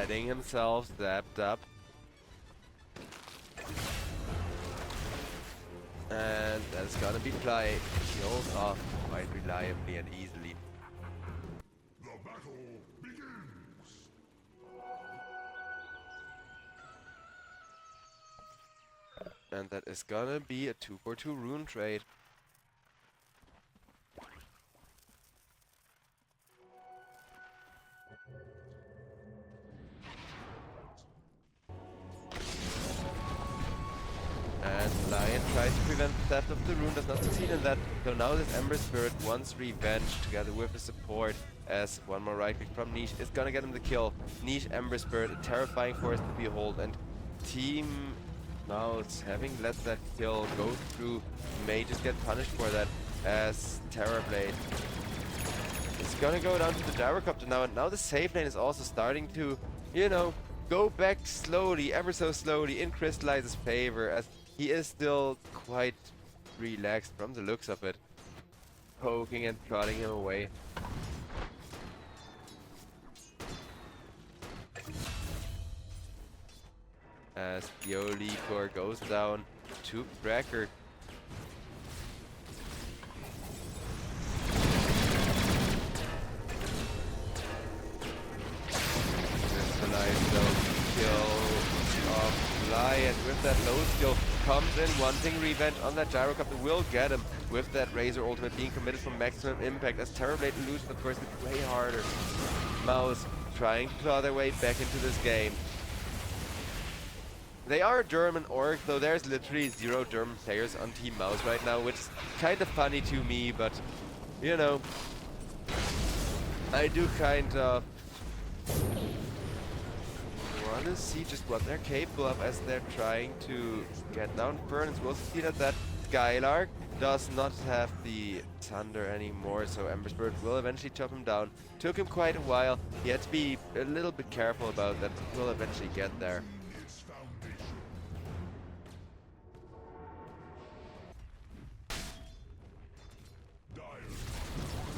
getting himself zapped up. And that's gonna be play killed off quite reliably and easily. The battle begins! And that is gonna be a 2-for-2 rune trade. And Lion tries to prevent the theft of the rune, does not succeed in that. So now this Ember Spirit wants revenge together with the support, as one more right click from Niche is gonna get him the kill. Niche Ember Spirit, a terrifying force to behold, and Team MOUZ, having let that kill go through, may just get punished for that, as Terrorblade is gonna go down to the Gyrocopter now, and now the safe lane is also starting to, you know, go back slowly, ever so slowly, in Crystallize's favor, as he is still quite relaxed from the looks of it, poking and prodding him away. As Core goes down to Cracker. Crystallize though, kill of Lion with that low skill comes in wanting revenge on that Gyrocopter, will get him with that Razor ultimate being committed for maximum impact, as Terrorblade and Lucian of course it's way harder. MOUZ trying to claw their way back into this game. They are a German org, though there's literally 0 German players on Team MOUZ right now, which is kind of funny to me, but, you know, I do kind of want to see just what they're capable of as they're trying to get down Furnace. We'll see that Skylark does not have the Thunder anymore, so Ember Spirit will eventually chop him down. Took him quite a while, he had to be a little bit careful about that, but will eventually get there.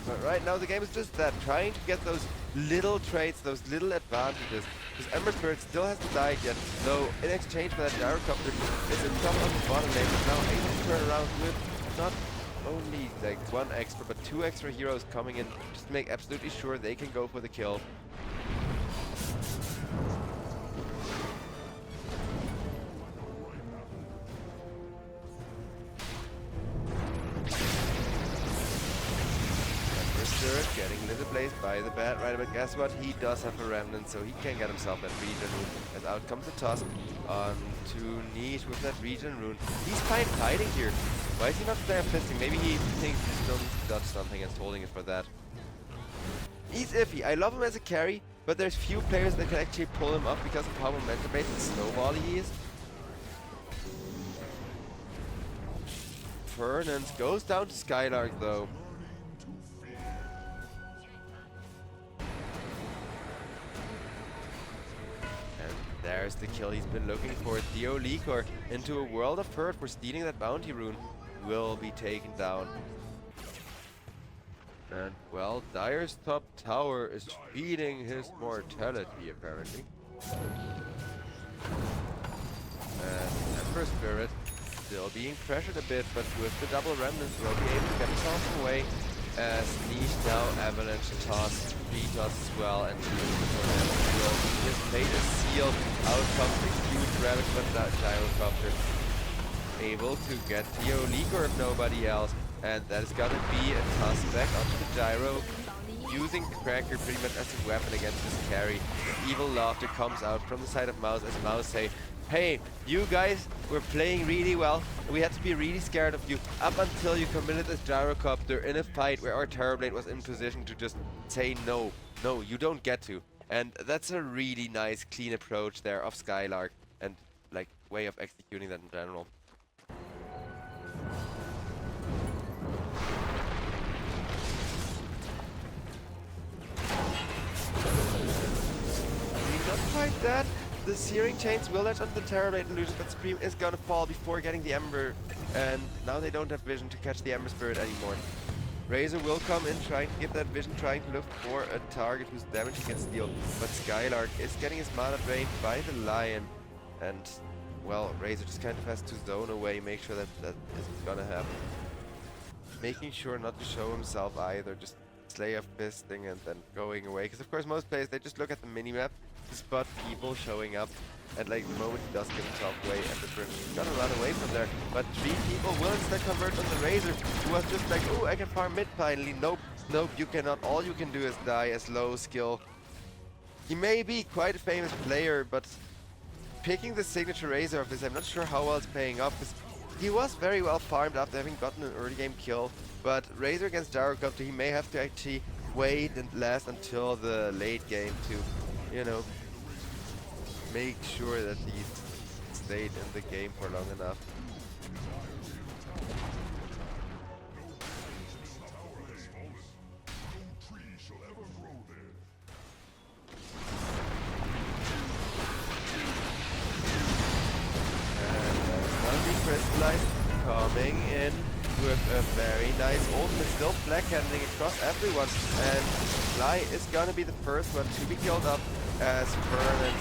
But right now the game is just that, trying to get those little traits, those little advantages. Because Ember Spirit still hasn't died yet, though in exchange for that Gyrocopter is a top on the bottom lane, but now able to turn around with not only like 1 extra, but 2 extra heroes coming in, just to make absolutely sure they can go for the kill. Getting little blazed by the Bat Rider, but guess what? He does have a Remnant, so he can get himself that regen rune. As out comes the toss on to Niche with that regen rune. He's fine fighting here. Why is he not there fisting? Maybe he thinks he still needs to dodge something and is holding it for that. He's iffy. I love him as a carry, but there's few players that can actually pull him up because of how momentum based and snowbally he is. Fernance goes down to Skylark though. There's the kill he's been looking for. Core into a world of hurt for stealing that bounty rune will be taken down. And well, Dire's top tower is feeding his mortality apparently. And Ember Spirit still being pressured a bit, but with the double remnants will be able to get himself away. As Niche now avalanche toss, toss as well, and will his fate is sealed. Out comes the huge Ravage, but that Gyrocopter able to get Core if nobody else, and that is gonna be a toss back onto the Gyro, using Cracker pretty much as a weapon against this carry. The evil laughter comes out from the side of MOUZ as MOUZ say, hey, you guys were playing really well. We had to be really scared of you up until you committed this Gyrocopter in a fight where our Terrorblade was in position to just say no, you don't get to. And that's a really nice, clean approach there of Skylark and like way of executing that in general. I mean, not quite that. The Searing Chains will latch onto the Terrorblade illusion, but Supreme is gonna fall before getting the Ember, and now they don't have vision to catch the Ember Spirit anymore. Razor will come in, trying to get that vision, trying to look for a target whose damage he can steal. But Skylark is getting his mana drained by the Lion. And, well, Razor just kind of has to zone away, make sure that that isn't gonna happen. Making sure not to show himself either, just Slayer fisting and then going away. Because of course most players, they just look at the minimap to spot people showing up. And like the moment he does give himself away, Ember's gonna run away from there. But 3 people will instead convert on the Razor, who was just like, oh, I can farm mid finally. Nope, nope, you cannot. All you can do is die as low skill. He may be quite a famous player, but picking the signature Razor of his, I'm not sure how well it's paying off. Because he was very well farmed after having gotten an early game kill. But Razor against Gyrocopter, he may have to actually wait and last until the late game to, you know, make sure that he stayed in the game for long enough. Crystallized coming in with a very nice ultimate, still black-handling across everyone, and Fly is gonna be the first one to be killed up as Vernon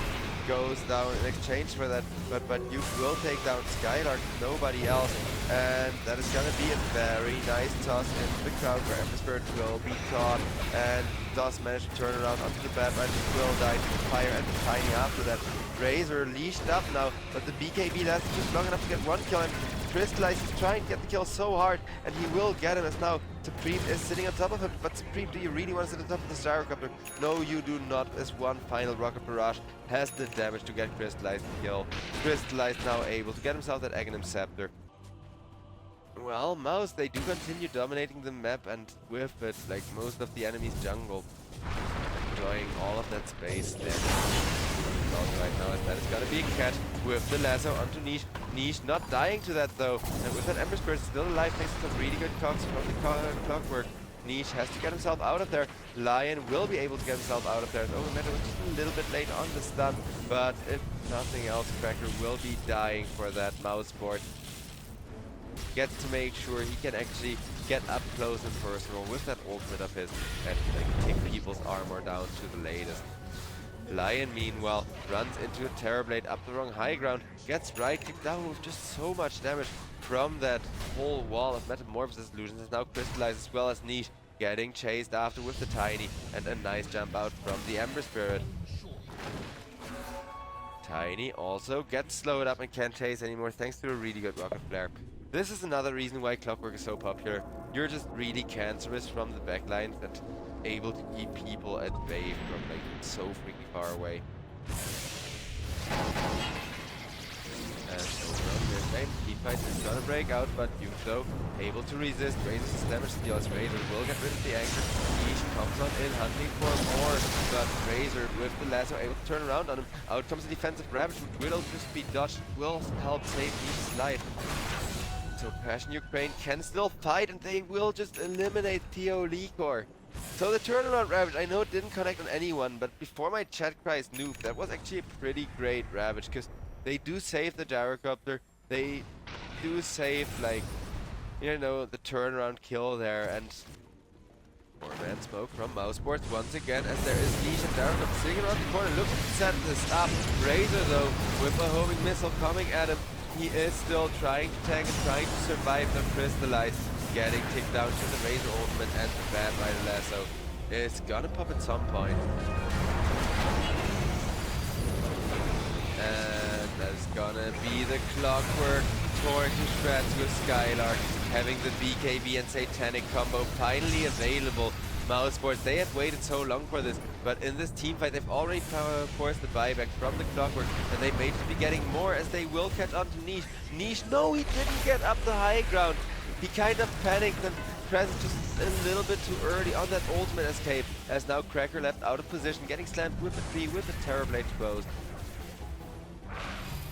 goes down in exchange for that, but you will take down Skylark, nobody else, and that is gonna be a very nice toss into the crowd where Ember Spirit will be caught and does manage to turn around onto the bad right, will die to the fire and the Tiny after that. Razor leashed up now, but the BKB lasted just long enough to get 1 kill, and Crystallize is trying to get the kill so hard, and he will get him as now Supreme is sitting on top of him. But Supreme, do you really want to sit on top of the Gyrocopter? No, you do not, as one final Rocket Barrage has the damage to get Crystallize the kill. Crystallize now able to get himself that Aghanim Scepter. Well, MOUZ, they do continue dominating the map, and with it, like most of the enemy's jungle, enjoying all of that space there. Right now, as that is gonna be a catch with the lasso onto Niche. Niche not dying to that though, and with that Ember Spirit still alive thanks to some really good cogs from the clockwork. Niche has to get himself out of there. Lion will be able to get himself out of there. And Overmeter was just a little bit late on the stun, but if nothing else, Cracker will be dying for that MOUZ board. Gets to make sure he can actually get up close and personal with that ultimate of his and take people's armor down to the latest. Lion, meanwhile, runs into a Terrorblade up the wrong high ground, gets right kicked down with just so much damage from that whole wall of Metamorphosis illusions, and now Crystallized as well as Niche, getting chased after with the Tiny, and a nice jump out from the Ember Spirit. Tiny also gets slowed up and can't chase anymore thanks to a really good Rocket Flare. This is another reason why Clockwork is so popular. You're just really cancerous from the backlines and able to keep people at bay from like so freaking far away. And over team fight is gonna break out, but Yuzo able to resist. Razor's damage steals. Razor will get rid of the anchor. Niche comes on in hunting for more, but Razor with the lasso able to turn around on him. Out comes the defensive Ravage, which will just be dodged, will help save Niche's life. So Passion Ukraine can still fight, and they will just eliminate Theo Licor. So the turnaround Ravage, I know it didn't connect on anyone, but before my chat cries noob, that was actually a pretty great Ravage, because they do save the Gyrocopter, they do save, like, you know, the turnaround kill there, and 4-man smoke from MOUZ Sports once again, as there is Niche and Gyrocopter sitting around the corner, looking to set this up. Razor, though, with a homing missile coming at him, he is still trying to tank and trying to survive the Crystallize. Getting kicked down to the Razor ultimate, and the Bad Rider Lasso is gonna pop at some point. And that's gonna be the Clockwork torn to shreds with Skylark, having the BKB and Satanic combo finally available. MOUZ Sports, they have waited so long for this, but in this team fight they've already forced the buyback from the Clockwork, and they may just be getting more as they will catch on to Niche. Niche, no, he didn't get up the high ground. He kind of panicked and pressed just a little bit too early on that ultimate escape, as now Cracker left out of position, getting slammed with a tree with the Terrorblade exposed.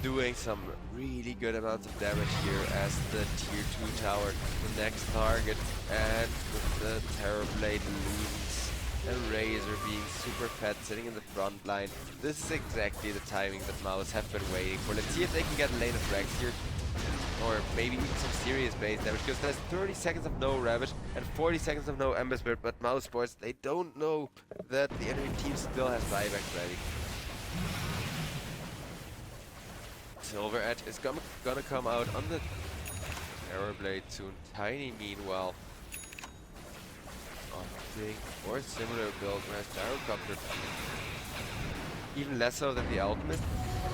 Doing some really good amounts of damage here as the tier 2 tower, the next target, and with the Terrorblade illusions, a Razor being super fat, sitting in the front line. This is exactly the timing that MOUZ have been waiting for. Let's see if they can get a lane of Rex here. or maybe even some serious base damage, because there's 30 seconds of no Ravage and 40 seconds of no Ember Spirit, but MOUZ Sports, they don't know that the enemy team still has buybacks ready. Silver Edge is gonna come out on the Arrow Blade soon. Tiny, meanwhile, opting for a similar build, whereas Gyrocopter, even less so than the Alchemist.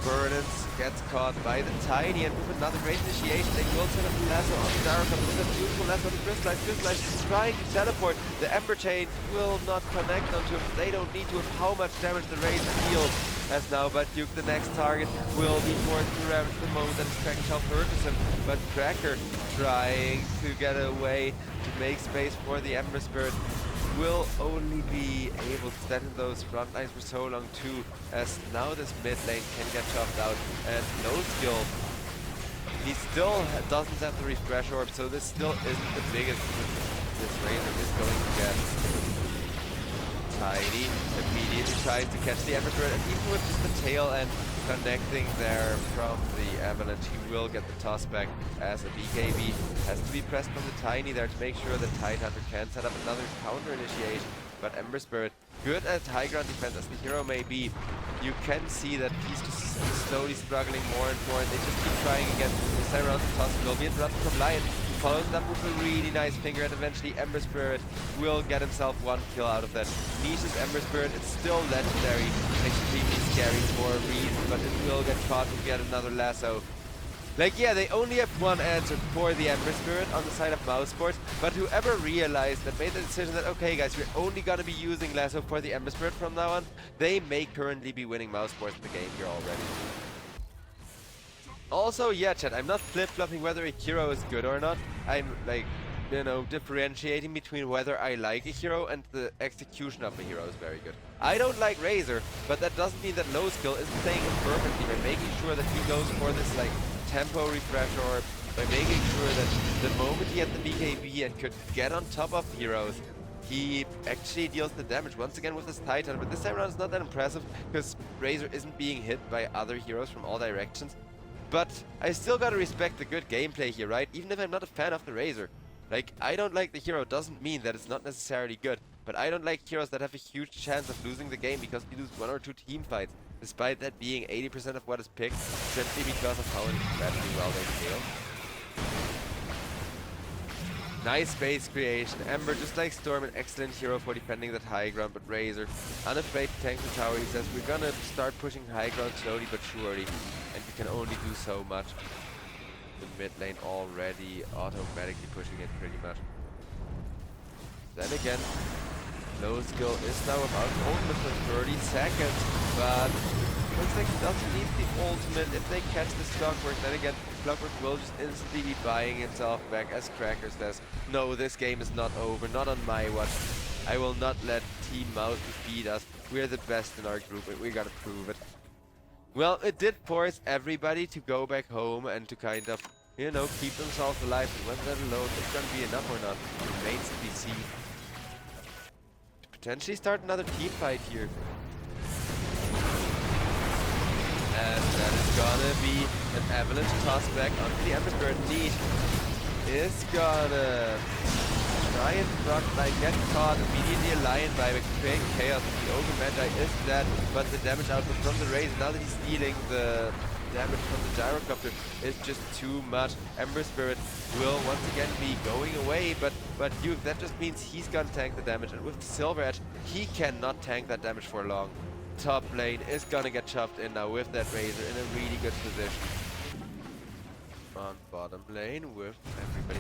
Burdens gets caught by the Tiny, and with another great initiation, they will set up the lasso on the Gyrocopter with a beautiful lasso on the Crystallize. Crystallize is trying to teleport. The Ember Chain will not connect onto him. They don't need to with how much damage the Razor deals. As now, but Duke, the next target, will be forced to ravage the moment that his Cracker shall purchase him. But Cracker, trying to get away to make space for the Ember Spirit, will only be able to stand in those front lines for so long too, as now this mid lane can get chopped out, and no skill. He still doesn't have the refresh orb, so this still isn't the biggest this Razor is going to get. Tiny immediately tries to catch the Ember Spirit, and even with just the tail end connecting there from the Avalanche, he will get the toss back, as a BKB has to be pressed from the Tiny there to make sure that Tidehunter can set up another counter initiation. But Ember Spirit, good at high ground defense as the hero may be, you can see that he's just slowly struggling more and more, and they just keep trying again. This time around the toss will be interrupted from Lion, follows it up with a really nice finger, and eventually Ember Spirit will get himself one kill out of that. Nisha's Ember Spirit, it's still legendary, extremely scary for a reason, but it will get caught with yet another lasso. Like, yeah, they only have one answer for the Ember Spirit on the side of MOUZ Sports, but whoever realized and made the decision that, okay guys, we're only gonna be using lasso for the Ember Spirit from now on, they may currently be winning MOUZ Sports the game here already. Also, yeah, chat, I'm not flip-flopping whether a hero is good or not. I'm, like, you know, differentiating between whether I like a hero and the execution of a hero is very good. I don't like Razor, but that doesn't mean that low skill isn't playing him perfectly by making sure that he goes for this, like, tempo refresh, or by making sure that the moment he had the BKB and could get on top of heroes, he actually deals the damage once again with his Titan. But this time around it's not that impressive, because Razor isn't being hit by other heroes from all directions. But I still gotta respect the good gameplay here, right? Even if I'm not a fan of the Razor. Like, I don't like the hero doesn't mean that it's not necessarily good. But I don't like heroes that have a huge chance of losing the game because you lose 1 or 2 team fights, despite that being 80% of what is picked, simply because of how incredibly well they scale. Nice base creation. Ember, just like Storm, an excellent hero for defending that high ground, but Razor, unafraid to tank the tower. He says, we're gonna start pushing high ground slowly but surely, and you can only do so much. The mid lane already automatically pushing it pretty much. Then again, low skill is now about ultimate for 30 seconds, but looks like he doesn't need the ultimate if they catch this Clockwork. Then again, Clockwork will just instantly be buying himself back as Cracker says, no, this game is not over, not on my watch. I will not let Team MOUZ defeat us. We're the best in our group and we gotta prove it. Well, it did force everybody to go back home and to kind of, you know, keep themselves alive. Whether that alone is gonna be enough or not remains to be seen. Potentially start another team fight here. And that is gonna be an Avalanche toss back onto the Ember Spirit. Niche is gonna try and front line, get caught, immediately a Lion buyback to create chaos. The Ogre Magi is dead, but the damage output from the Razor, now that he's stealing the damage from the Gyrocopter, is just too much. Ember Spirit will once again be going away, but Duke, that just means he's gonna tank the damage, and with the Silver Edge, he cannot tank that damage for long. Top lane is gonna get chopped in now with that Razor in a really good position. On bottom lane with everybody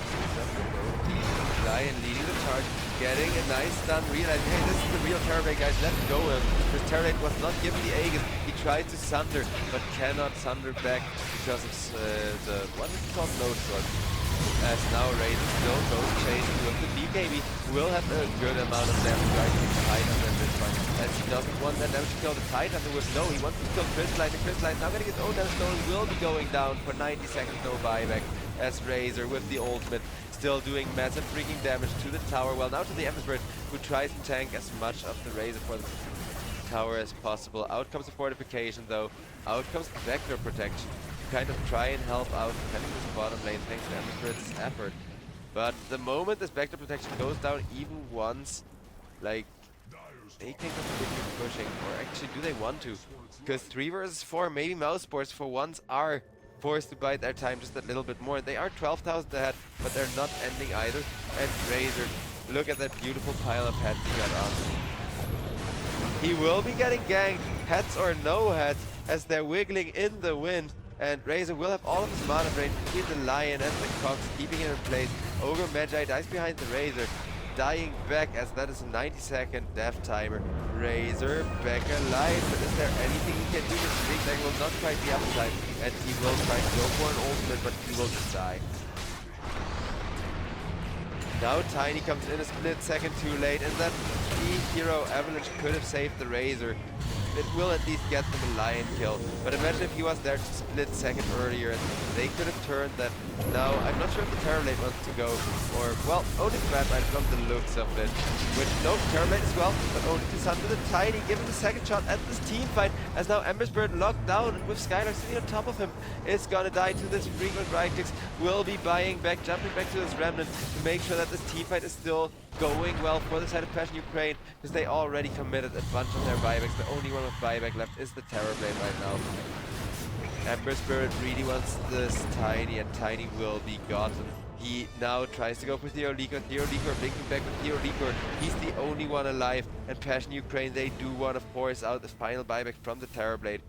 Lion leading the charge, getting a nice stun, realizing, hey, this is the real Terrorblade, guys, let's go him. Because Terrorblade was not given the Aegis. He tried to sunder, but cannot sunder back because of what is it called? No sword. As now Razor still goes chasing with the BKB, will have a good amount of damage right to the Titan at this point, as he doesn't want that damage to kill the Titan with no, he wants to kill Crystalline. The Crystalline now getting his own damage stone, will be going down for 90 seconds, no buyback, as Razor with the ultimate still doing massive freaking damage to the tower. Well, now to the Ember Spirit, who tries to tank as much of the Razor for the tower as possible. Out comes the fortification though, out comes the Vector protection. kind of try and help out defending this bottom lane thanks to Ember's effort. But the moment this backdoor protection goes down even once, like, they can continue pushing, or actually do they want to? Because 3 versus 4, maybe MOUZ Sports for once are forced to bide their time just a little bit more. They are 12,000 ahead, but they're not ending either. And Razor, look at that beautiful pile of heads he got on. He will be getting ganked, heads or no heads, as they're wiggling in the wind. And Razor will have all of his mana drained between the Lion and the Cox, keeping him in place. Ogre Magi dies behind the Razor, dying back as that is a 90-second death timer. Razor back alive, but is there anything he can do? This Zigzag will not quite the upside, and he will try to go for an ultimate, but he will just die. Now Tiny comes in a split second too late, and that 3-hero avalanche could have saved the Razor. It will at least get them a Lion kill, but imagine if he was there to split second earlier, and they could have turned that. Now, I'm not sure if the Terrorblade wants to go, or, well, only Batman from the looks of it. Which, no, Terrorblade as well, but only to Sun with a Tiny, given the second shot at this team fight, as now Ember Spirit locked down, and with Skylar sitting on top of him, is gonna die to this frequent right clicks, will be buying back, jumping back to this Remnant, to make sure that this team fight is still going well for the side of Passion Ukraine, because they already committed a bunch of their buybacks. The only one with buyback left is the Terrorblade right now. Ember Spirit really wants this Tiny, and Tiny will be gotten. He now tries to go for Theolikor. Theolikor blinking back with Theolikor. He's the only one alive, and Passion Ukraine, they do want to force out the final buyback from the Terrorblade.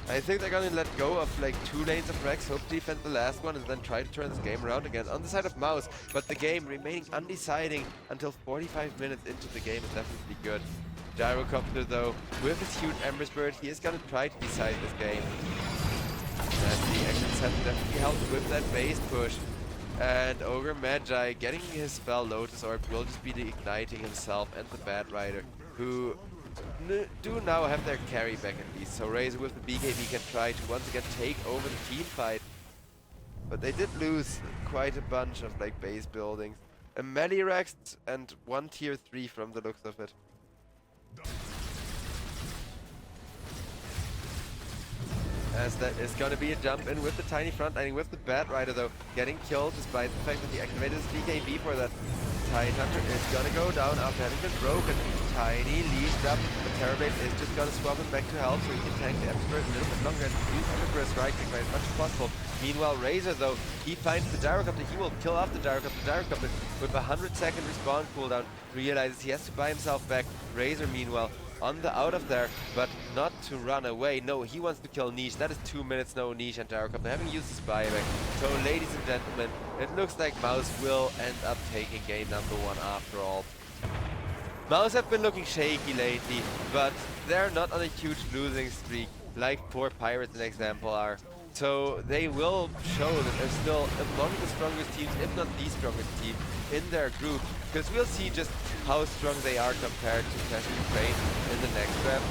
I think they're gonna let go of like 2 lanes of Rex, hope to defend the last one, and then try to turn this game around again on the side of MOUZ. But the game remaining undeciding until 45 minutes into the game is definitely good. Gyrocopter though, with his huge Ember Spirit, he is gonna try to decide this game. And the actions have definitely helped with that base push. And Ogre Magi getting his spell Lotus Orb will just be the igniting himself and the Bat Rider, who do now have their carry back at least. So Razor with the BKB can try to once again take over the team fight. But they did lose quite a bunch of like base buildings. A melee Rex and 1 tier 3 from the looks of it. As that is going to be a jump in with the Tiny front lining with the Bat Rider though, getting killed despite the fact that he activated his BKB for that. Tiny Hunter is going to go down after having been broken. Tiny leashed up, the Terrorblade is just going to swap him back to health so he can tank the Ember Spirit a little bit longer and use Ember strike as much as possible. Meanwhile, Razor though, he finds the Gyrocopter, he will kill off the Gyrocopter with a 100-second respawn cooldown, realizes he has to buy himself back. Razor meanwhile on the out of there, but not to run away. No, he wants to kill Niche. That is 2 minutes, no Niche and Gyrocopter having used his buyback. So ladies and gentlemen, it looks like MOUZ will end up taking game number 1 after all. MOUZ have been looking shaky lately, but they're not on a huge losing streak like poor Pirates an example are. So they will show that they're still among the strongest teams, if not the strongest team, in their group. Because we'll see just how strong they are compared to Passion Ukraine in the next map.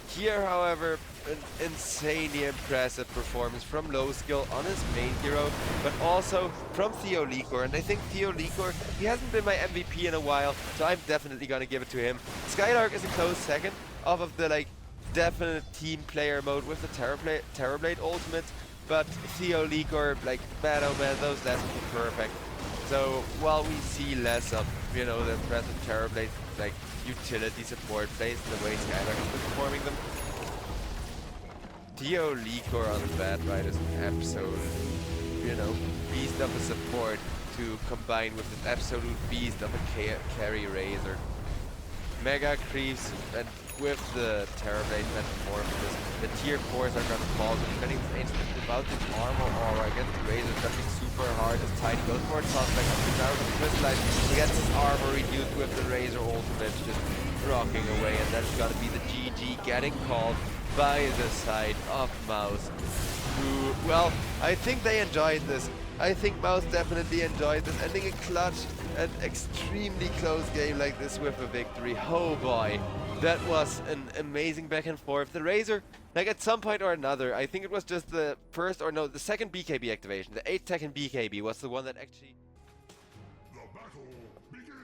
Here, however, an insanely impressive performance from Low Skill on his main hero, but also from Theolikor. And I think Theolikor, he hasn't been my MVP in a while, so I'm definitely gonna give it to him. Skylark is a close second off of the like definite team player mode with the Terrorblade ultimate, but Theolikor, like, man oh man, those last were perfect. So while we see less of, you know, the impressive Terrorblade, like, utility support plays the way Skylark has been performing them, Theolikor on the Bat Rider is an absolute, you know, beast of a support to combine with an absolute beast of a carry Razor. Mega creeps, and with the Terrorblade Metamorphosis, the tier 4s are gonna fall. So defending this ancient without the armor aura against the Razor is gonna be super hard as Tiny goes for a toss back up to Darrow to crystallize. He gets his armor reduced with the Razor ultimate just rocking away, and that's gonna be the GG getting called by the side of MOUZ. Who, well, I think they enjoyed this. I think MOUZ definitely enjoyed this, ending a clutch and extremely close game like this with a victory. Oh boy, that was an amazing back and forth. The Razor, like at some point or another, I think it was just the first, or no, the second BKB activation, the 8-second BKB was the one that actually... The battle begins.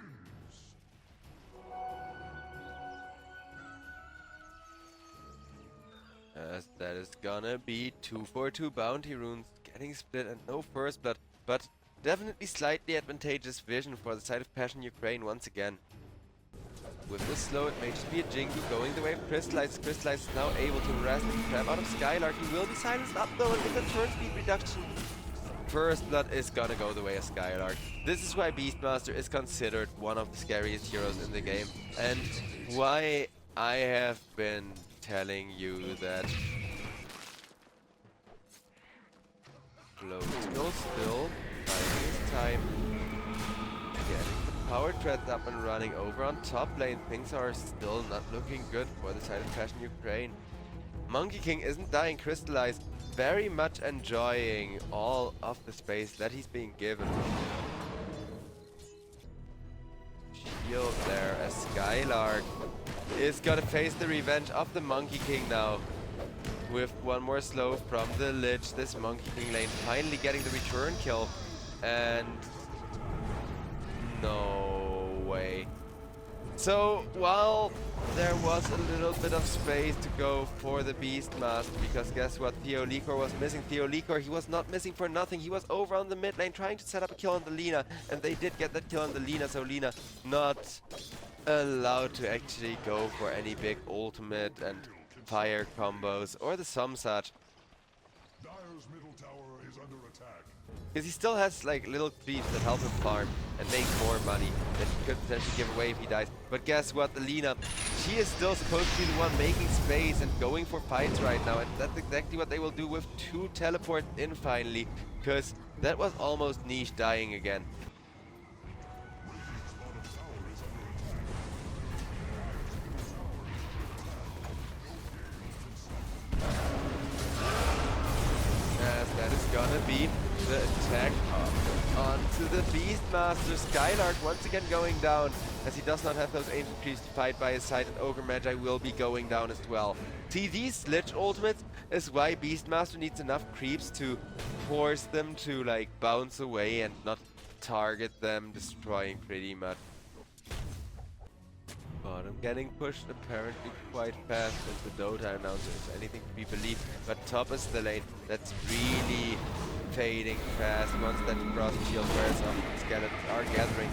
As that is gonna be 2 for 2 bounty runes getting split and no first blood, but definitely slightly advantageous vision for the side of Passion Ukraine once again. With this slow, it may just be a Jinky going the way of Crystallize. Crystallize is now able to wrest the crap out of Skylark. He will be silenced up though and get the turn speed reduction. First blood is gonna go the way of Skylark. This is why Beastmaster is considered one of the scariest heroes in the game, and why I have been telling you that Floatio still biding his time, getting the power treads up and running over on top lane. Things are still not looking good for the side of Passion Ukraine. Monkey King isn't dying. Crystallized, very much enjoying all of the space that he's being given. Shield there as Skylark is gonna face the revenge of the Monkey King now. With one more slow from the Lich, this Monkey King lane finally getting the return kill. And no way. So, while there was a little bit of space to go for the Beastmaster, because guess what, Theolikor was missing. Theolikor, he was not missing for nothing. He was over on the mid lane trying to set up a kill on the Lina, and they did get that kill on the Lina, so Lina not allowed to actually go for any big ultimate and fire combos or the some such. Dire's middle tower is under attack. Because he still has like little creeps that help him farm and make more money that he could potentially give away if he dies. But guess what, the Lina, she is still supposed to be the one making space and going for fights right now, and that's exactly what they will do with 2 teleports in finally, because that was almost Niche dying again. That is gonna be the attack onto the Beastmaster. Skylark once again going down, as he does not have those ancient creeps to fight by his side, and Ogre Magi will be going down as well. See, these Lich ultimates is why Beastmaster needs enough creeps to force them to like bounce away and not target them, destroying pretty much. Bottom getting pushed apparently quite fast as the Dota announcer is anything to be believed, but top is the lane that's really fading fast once that frost shield wears off. Skeletons are gathering.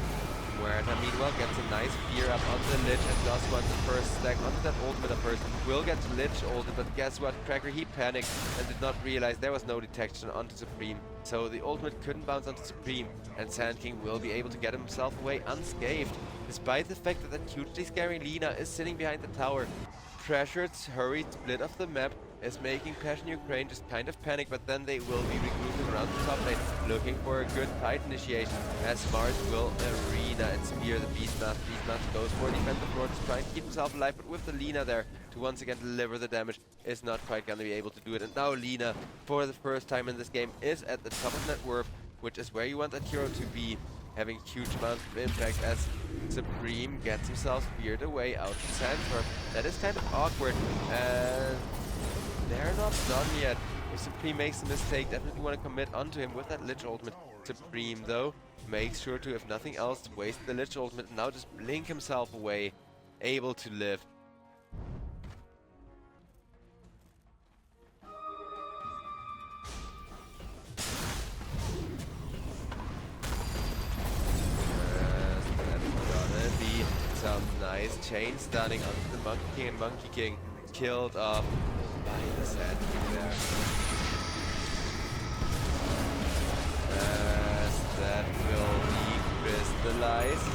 Muerta meanwhile gets a nice fear up on the Lich and does want the first stack onto that ultimate at first. Will get Lich ulted, but guess what? Cracker, he panicked and did not realize there was no detection onto Supreme, so the ultimate couldn't bounce onto Supreme, and Sand King will be able to get himself away unscathed, despite the fact that that hugely scary Lina is sitting behind the tower. Pressured, hurried split of the map is making Passion Ukraine just kind of panic, but then they will be regrouping around the top lane, looking for a good fight initiation, as Mars will arena and spear the Beastmaster. Beastmaster goes for defensive lord to try and keep himself alive, but with the Lina there to once again deliver the damage, is not quite gonna be able to do it. And now Lina, for the first time in this game, is at the top of net worth, which is where you want that hero to be, having huge amounts of impact, as Supreme gets himself speared away out of Sandturf. That is kind of awkward, and they're not done yet. If Supreme makes a mistake, definitely want to commit onto him with that Lich ultimate. Supreme, though, makes sure to, if nothing else, waste the Lich ultimate and now just blink himself away, able to live. Some nice chain stunning onto the Monkey King, and Monkey King killed off by the Sand King there. As that will be crystallized.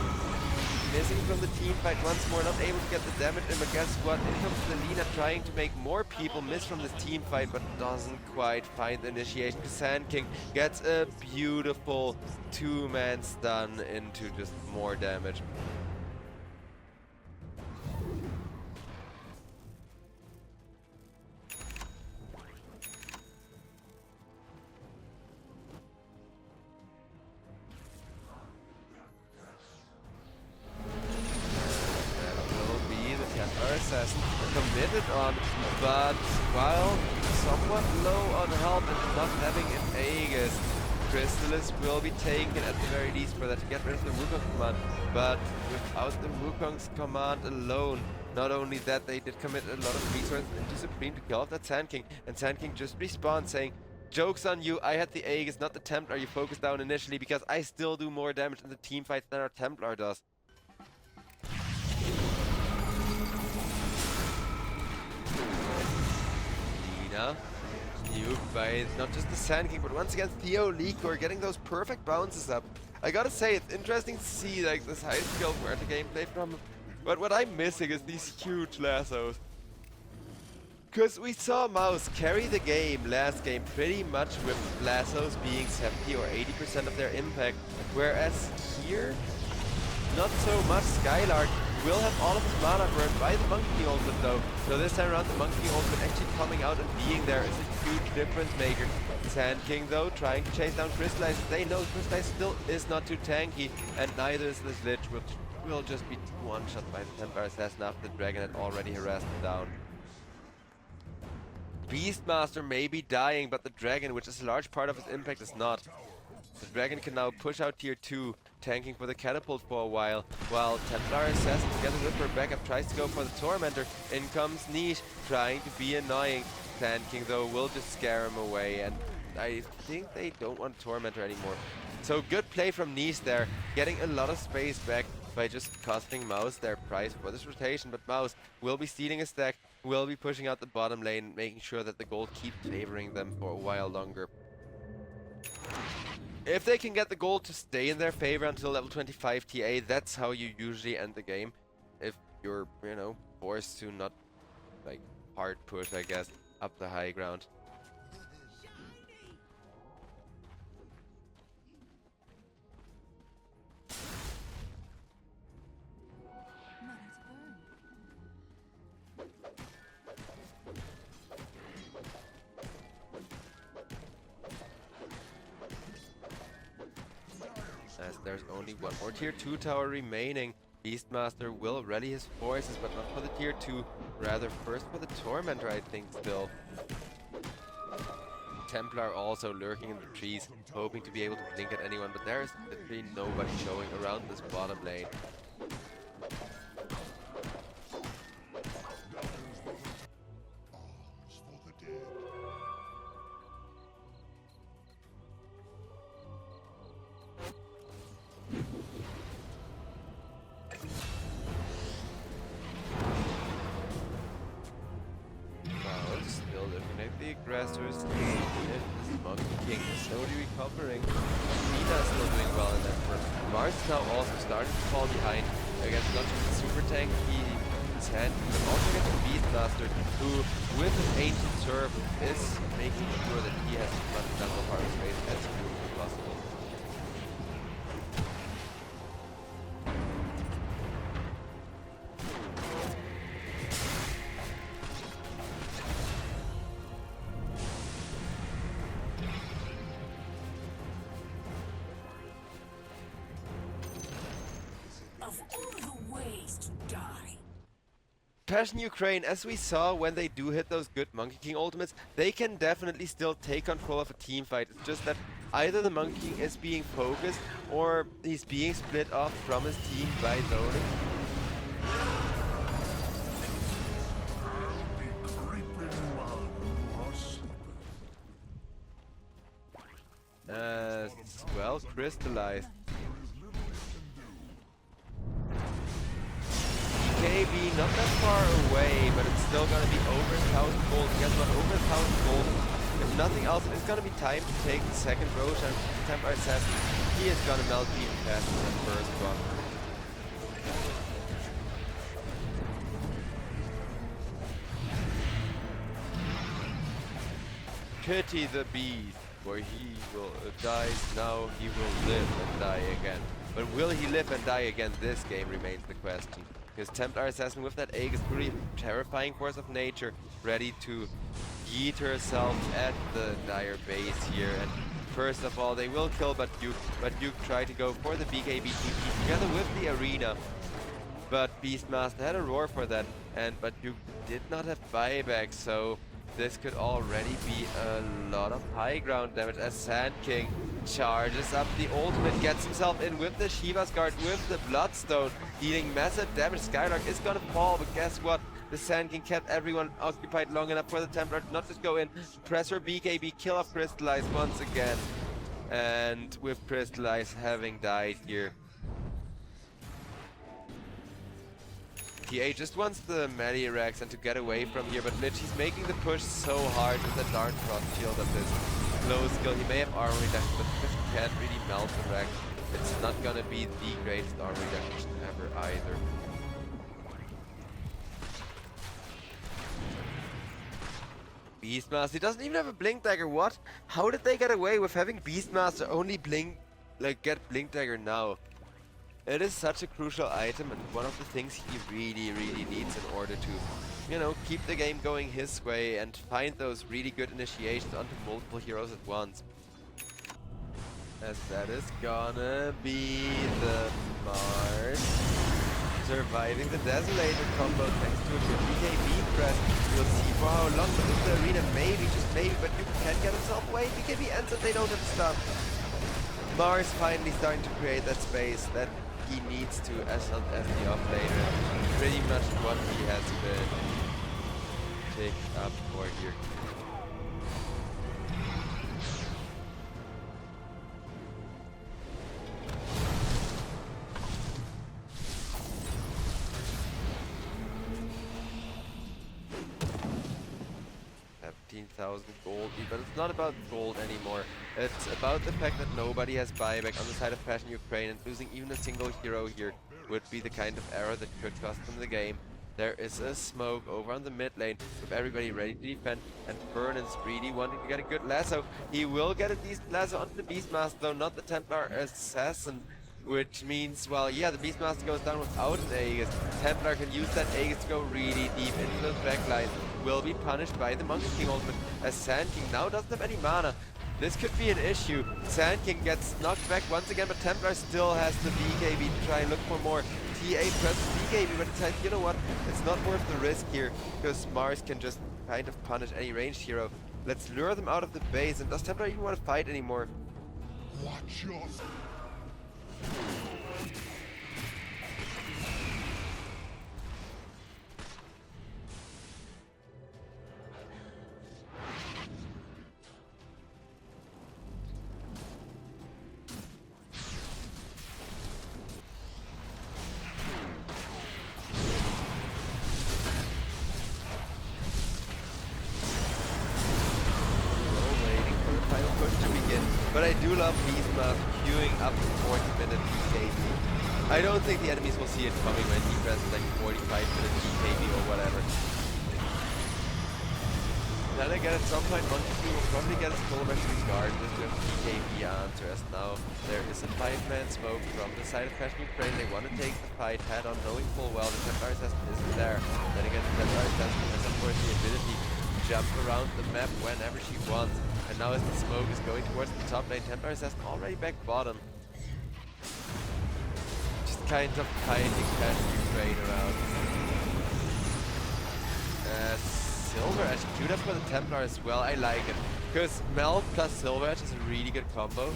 Missing from the team fight once more, not able to get the damage in, but guess what? In comes the Lina trying to make more people miss from this team fight, but doesn't quite find the initiation. The Sand King gets a beautiful 2-man stun into just more damage. Assassin committed on, but while somewhat low on health and not having an Aegis, Crystallis will be taken at the very least for that to get rid of the Wukong command. But without the Wukong's command alone, Not only that, they did commit a lot of resources into Supreme to kill off that Sand King, and Sand King just respawned saying, "Joke's on you, I had the Aegis, not the Templar you focused down initially, because I still do more damage in the team fights than our Templar does." Lina, nuked by not just the Sand King, but once again Theo Liquor getting those perfect bounces up. I gotta say, it's interesting to see like this high skill Muerta gameplay from him, but what I'm missing is these huge lassos. Because we saw MOUZ carry the game last game pretty much with lassos being 70 or 80% of their impact, whereas here, not so much. Skylark will have all of his mana burned by the Monkey King ultimate though, so this time around the Monkey King ultimate actually coming out and being there is a huge difference maker. Sand King though, trying to chase down Crystallize. They know Crystallize still is not too tanky, and neither is this Lich, which will just be one-shot by the Templar Assassin after the Dragon had already harassed him down. Beastmaster may be dying, but the Dragon, which is a large part of his impact, is not. The Dragon can now push out tier 2, tanking for the Catapult for a while Templar Assassin together with her backup tries to go for the Tormentor. In comes Niche, trying to be annoying. Sand King though will just scare him away, and I think they don't want Tormentor anymore. So good play from Niche there, getting a lot of space back by just costing MOUZ their price for this rotation, but MOUZ will be stealing a stack, will be pushing out the bottom lane, making sure that the gold keeps favoring them for a while longer. If they can get the gold to stay in their favor until level 25 TA, that's how you usually end the game. If you're, you know, forced to not, like, hard push, I guess, up the high ground. As there's only one more tier 2 tower remaining, Beastmaster will rally his forces, but not for the tier 2, rather first for the Tormentor, I think, still. Templar also lurking in the trees, hoping to be able to blink at anyone, but there is literally nobody showing around this bottom lane. The aggressors, this Monkey King is slowly recovering. Nina is still doing well in that first. Mars is now also starting to fall behind against not just the super tanky Sand, but also against the Beastmaster, who with his ancient serve is making sure that he has as much jungle part of space as humanly possible. Of all the ways to die. Passion Ukraine, as we saw when they do hit those good Monkey King ultimates, they can definitely still take control of a team fight. It's just that either the Monkey King is being focused or he's being split off from his team by zoning. Well, crystallized. Maybe not that far away, but it's still gonna be over 1,000 gold. Guess what? Over 1,000 gold. If nothing else, it's gonna be time to take the second roach, and Templar Assassin, he is gonna melt even faster than the first one. Pity the beast, where he will dies now, he will live and die again. But will he live and die again this game remains the question. Because Templar Assassin with that Aegis, pretty terrifying force of nature, ready to yeet herself at the Dire base here. And first of all, they will kill Duke, but Duke tried to go for the BKB together with the Arena. But Beastmaster had a roar for that, but Duke did not have buyback, so this could already be a lot of high ground damage as Sand King charges up the ultimate, gets himself in with the Shiva's Guard, with the Bloodstone, dealing massive damage. Skylark is gonna fall, but guess what? The Sand King kept everyone occupied long enough for the Templar to not just go in, press her BKB, kill off Crystallize once again. And with Crystallize having died here, TA just wants the melee Rex and to get away from here, but Lich, he's making the push so hard with the Darn Frost Shield of this low skill. He may have armor reduction, but because he can't really melt the Rex, it's not gonna be the greatest armor reduction ever either. Beastmaster, he doesn't even have a Blink Dagger, what? How did they get away with having Beastmaster only blink, get Blink Dagger now? It is such a crucial item and one of the things he really needs in order to, you know, keep the game going his way and find those really good initiations onto multiple heroes at once. As that is gonna be the MOUZ. Surviving the Desolator combo thanks to a good BKB press. We'll see for how long in the arena, maybe, just maybe, but you can get himself away. BKB ends and they don't have stuff. MOUZ finally starting to create that space that he needs to as the offlaner. Pretty much what he has been picked up for here. Gold, but it's not about gold anymore. It's about the fact that nobody has buyback on the side of Passion Ukraine, and losing even a single hero here would be the kind of error that could cost them the game. There is a smoke over on the mid lane with everybody ready to defend, and Burn is really wanting to get a good lasso. He will get a decent lasso onto the Beastmaster, though not the Templar Assassin, which means, well, yeah, the Beastmaster goes down without an Aegis. Templar can use that Aegis to go really deep into those backlines. Will be punished by the Monkey King ultimate, as Sand King now doesn't have any mana. This could be an issue. Sand King gets knocked back once again, but Templar still has the BKB to try and look for more. TA presses BKB, but it's like, you know what? It's not worth the risk here, because MOUZ can just kind of punish any ranged hero. Let's lure them out of the base, and does Templar even want to fight anymore? Watch your... But I do love Beastmaster queuing up to 40-minute BKB. I don't think the enemies will see it coming when he presses like 45-minute BKB or whatever. Then again, at some point, Monkey King will probably get his full Mercury's Guard with the BKB answer, as now there is a 5-man smoke from the side of Passion Ukraine. They want to take the fight head on, knowing full well the Templar Assassin isn't there. Then again, the Templar Assassin has of course the ability to jump around the map whenever she wants. And now as the smoke is going towards the top lane, Templar Assassin already back bottom. Just kind of fighting Passion Ukraine around. Silver Edge queued up for the Templar as well, I like it. Because Melt plus Silver Edge is a really good combo.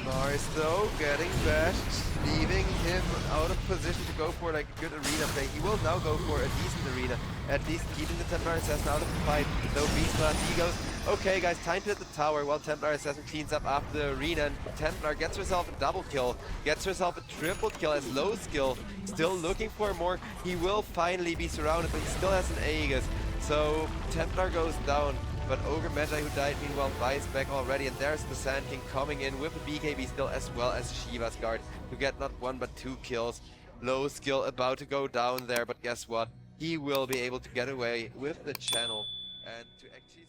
MOUZ though, getting bashed, leaving him out of position to go for like a good arena play. He will now go for a decent arena, at least keeping the Templar Assassin out of the fight. Though Beastmaster, he goes, okay guys, time to hit the tower while Templar Assassin cleans up after the arena, and Templar gets herself a double kill, gets herself a triple kill as low skill, still looking for more. He will finally be surrounded, but he still has an Aegis. So Templar goes down. But Ogre Meta, who died, meanwhile buys back already, and there's the Sand King coming in with a BKB still, as well as Shiva's Guard to get not one but two kills. Low skill about to go down there, but guess what? He will be able to get away with the channel and to actually